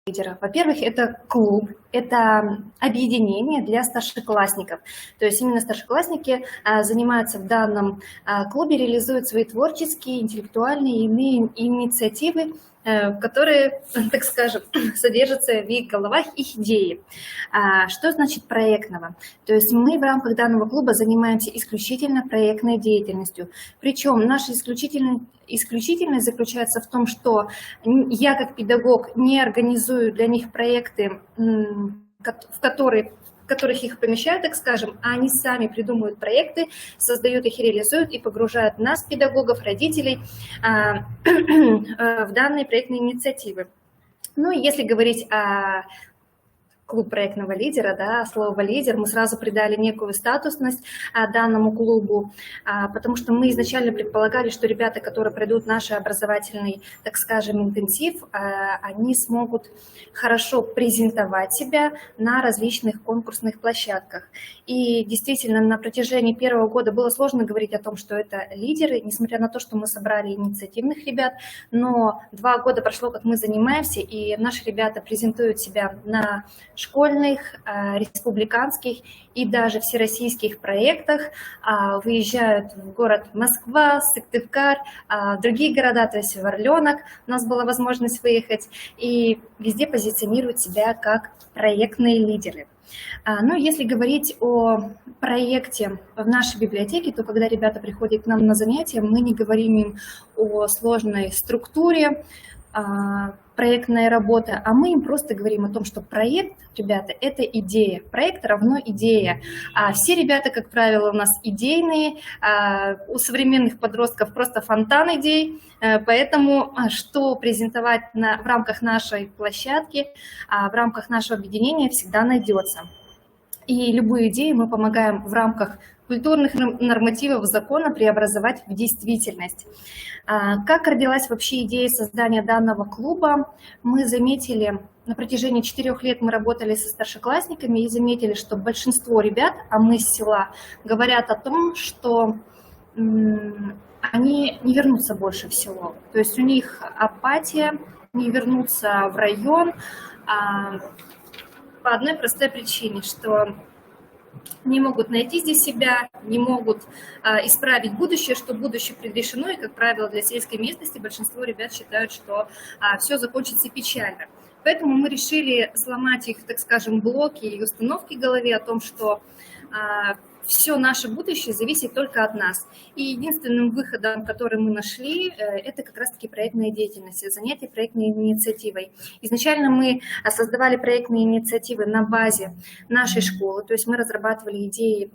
лидера. Во-первых, это клуб, это объединение для старшеклассников. То есть именно старшеклассники занимаются в данном клубе, реализуют свои творческие, интеллектуальные и иные инициативы, которые, так скажем, содержатся в их головах, их идеи. Что значит проектного? То есть мы в рамках данного клуба занимаемся исключительно проектной деятельностью. Причем наша исключительность заключается в том, что я как педагог не организую для них проекты, в которых их помещают, так скажем, а они сами придумывают проекты, создают их и реализуют, и погружают нас, педагогов, родителей, в данные проектные инициативы. Ну и если говорить о клуб проектного лидера, да, слово «лидер», мы сразу придали некую статусность данному клубу, потому что мы изначально предполагали, что ребята, которые пройдут наш образовательный, так скажем, интенсив, они смогут хорошо презентовать себя на различных конкурсных площадках. И действительно, на протяжении первого года было сложно говорить о том, что это лидеры, несмотря на то, что мы собрали инициативных ребят, но 2 года прошло, как мы занимаемся, и наши ребята презентуют себя на школьных, республиканских и даже всероссийских проектах, выезжают в город Москва, Сыктывкар, другие города, то есть в Орленок у нас была возможность выехать, и везде позиционируют себя как проектные лидеры. Ну, если говорить о проекте в нашей библиотеке, то когда ребята приходят к нам на занятия, мы не говорим им о сложной структуре проектной работы, а мы им просто говорим о том, что проект, ребята, это идея. Проект равно идея. Все ребята, как правило, у нас идейные, у современных подростков просто фонтан идей, поэтому что презентовать в рамках нашей площадки, в рамках нашего объединения всегда найдется. И любую идею мы помогаем в рамках культурных нормативов закона преобразовать в действительность. Как родилась вообще идея создания данного клуба? Мы заметили, на протяжении 4 лет мы работали со старшеклассниками и заметили, что большинство ребят, а мы с села, говорят о том, что они не вернутся больше в село. То есть у них апатия, не вернуться в район по одной простой причине, что не могут найти здесь себя, не могут исправить будущее, что будущее предрешено, и, как правило, для сельской местности большинство ребят считают, что все закончится печально. Поэтому мы решили сломать их, так скажем, блоки и установки в голове о том, что все наше будущее зависит только от нас. И единственным выходом, который мы нашли, это как раз-таки проектная деятельность, занятие проектной инициативой. Изначально мы создавали проектные инициативы на базе нашей школы, то есть мы разрабатывали идеи,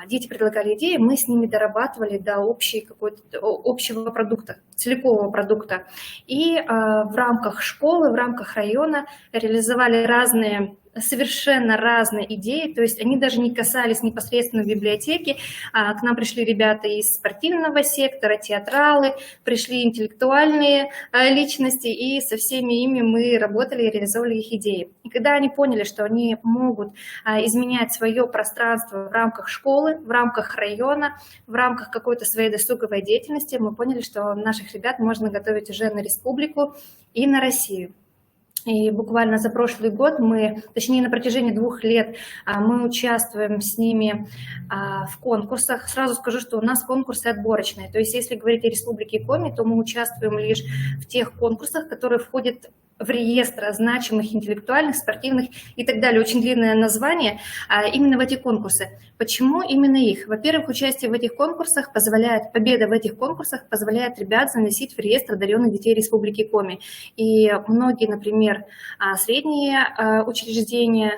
дети предлагали идеи, мы с ними дорабатывали до общего продукта, целикового продукта. И в рамках школы, в рамках района реализовали совершенно разные идеи, то есть они даже не касались непосредственно библиотеки. К нам пришли ребята из спортивного сектора, театралы, пришли интеллектуальные личности, и со всеми ими мы работали и реализовали их идеи. И когда они поняли, что они могут изменять свое пространство в рамках школы, в рамках района, в рамках какой-то своей досуговой деятельности, мы поняли, что наших ребят можно готовить уже на республику и на Россию. И буквально за прошлый год точнее на протяжении 2 лет мы участвуем с ними в конкурсах. Сразу скажу, что у нас конкурсы отборочные. То есть если говорить о Республике Коми, то мы участвуем лишь в тех конкурсах, которые входят в реестр значимых интеллектуальных, спортивных и так далее. Очень длинное название именно в эти конкурсы. Почему именно их? Во-первых, участие в этих конкурсах победа в этих конкурсах позволяет ребят заносить в реестр одаренных детей Республики Коми. И многие, например, средние учреждения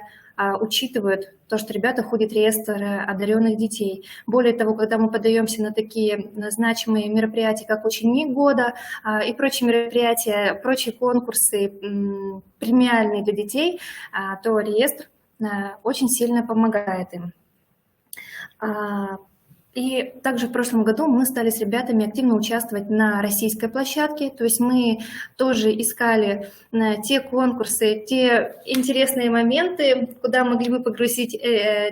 учитывают то, что ребята входят в реестр одаренных детей. Более того, когда мы подаемся на такие значимые мероприятия, как ученик года и прочие мероприятия, прочие конкурсы премиальные для детей, то реестр очень сильно помогает им. И также в прошлом году мы стали с ребятами активно участвовать на российской площадке, то есть мы тоже искали те конкурсы, те интересные моменты, куда могли бы погрузить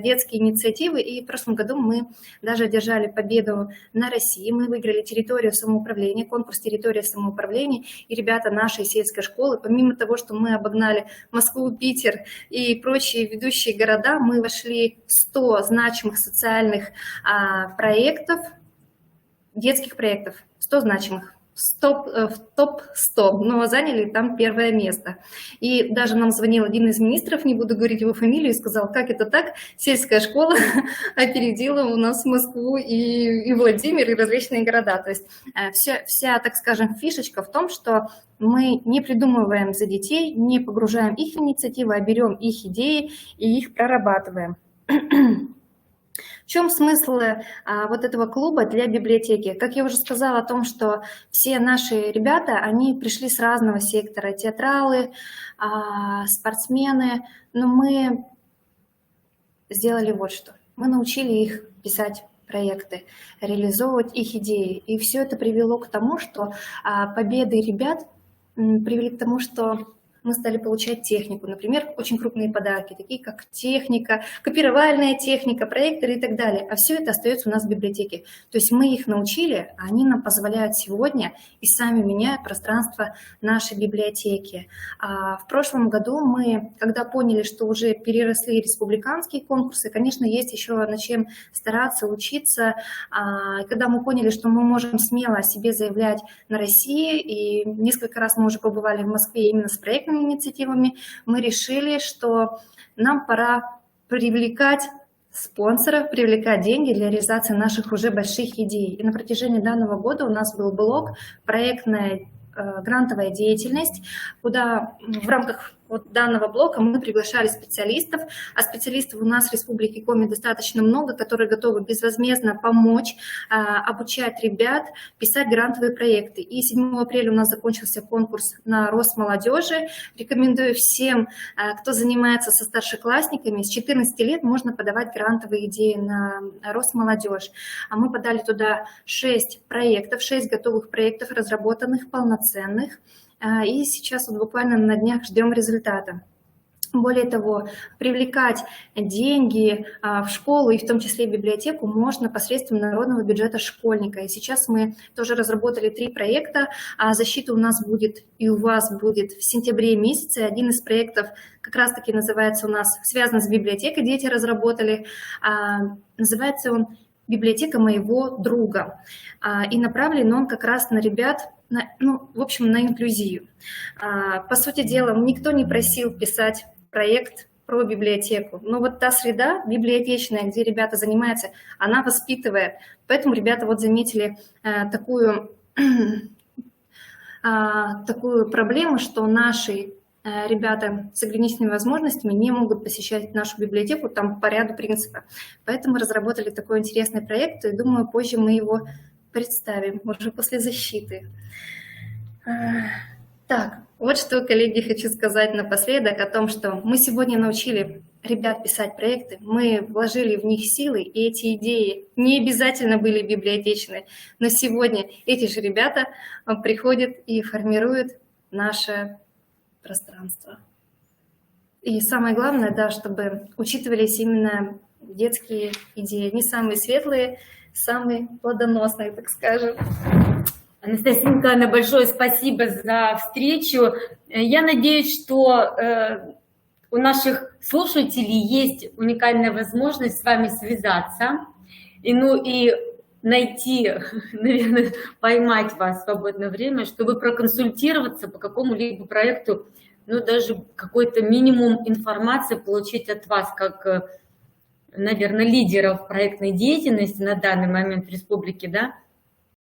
детские инициативы, и в прошлом году мы даже одержали победу на России, мы выиграли территорию самоуправления, конкурс территория самоуправления, и ребята нашей сельской школы, помимо того, что мы обогнали Москву, Питер и прочие ведущие города, мы вошли в 100 значимых социальных проектов, детских проектов, 100 значимых, в топ-100, но заняли там первое место. И даже нам звонил один из министров, не буду говорить его фамилию, и сказал, как это так, сельская школа опередила у нас Москву и Владимир, и различные города. То есть вся, так скажем, фишечка в том, что мы не придумываем за детей, не погружаем их инициативы, а берем их идеи и их прорабатываем. В чем смысл вот этого клуба для библиотеки? Как я уже сказала о том, что все наши ребята, они пришли с разного сектора, театралы, спортсмены, но мы сделали вот что. Мы научили их писать проекты, реализовывать их идеи. И все это привело к тому, что победы ребят привели к тому, что мы стали получать технику, например, очень крупные подарки, такие как техника, копировальная техника, проекторы и так далее. А все это остается у нас в библиотеке. То есть мы их научили, а они нам позволяют сегодня и сами меняют пространство нашей библиотеки. В прошлом году мы, когда поняли, что уже переросли республиканские конкурсы, конечно, есть еще над чем стараться, учиться. Когда мы поняли, что мы можем смело о себе заявлять на России, и несколько раз мы уже побывали в Москве именно с проектами, инициативами, мы решили, что нам пора привлекать спонсоров, привлекать деньги для реализации наших уже больших идей. И на протяжении данного года у нас был блок «Проектная грантовая деятельность», куда в рамках вот данного блока мы приглашали специалистов, а специалистов у нас в Республике Коми достаточно много, которые готовы безвозмездно помочь, обучать ребят писать грантовые проекты. И 7 апреля у нас закончился конкурс на рост молодежи. Рекомендую всем, кто занимается со старшеклассниками, с 14 лет можно подавать грантовые идеи на рост молодежи. А мы подали туда 6 проектов, 6 готовых проектов, разработанных, полноценных. И сейчас вот буквально на днях ждем результата. Более того, привлекать деньги в школу и в том числе в библиотеку можно посредством народного бюджета школьника. И сейчас мы тоже разработали 3 проекта. Защита у нас будет и у вас будет в сентябре месяце. Один из проектов как раз-таки называется у нас, связан с библиотекой, дети разработали. Называется он «Библиотека моего друга». И направлен он как раз на ребят, в общем, на инклюзию. По сути дела, никто не просил писать проект про библиотеку, но вот та среда библиотечная, где ребята занимаются, она воспитывает. Поэтому ребята вот заметили такую проблему, что наши ребята с ограниченными возможностями не могут посещать нашу библиотеку там по ряду принципов. Поэтому разработали такой интересный проект, и думаю, позже мы его представим, уже после защиты. Так, вот что, коллеги, хочу сказать напоследок о том, что мы сегодня научили ребят писать проекты, мы вложили в них силы, и эти идеи не обязательно были библиотечные, но сегодня эти же ребята приходят и формируют наше пространство. И самое главное, да, чтобы учитывались именно детские идеи, не самые светлые, самые плодоносные, так скажем. Анастасия Николаевна, большое спасибо за встречу. Я надеюсь, что у наших слушателей есть уникальная возможность с вами связаться и найти, наверное, поймать вас в свободное время, чтобы проконсультироваться по какому-либо проекту, даже какой-то минимум информации получить от вас, как, наверное, лидеров проектной деятельности на данный момент в республике, да,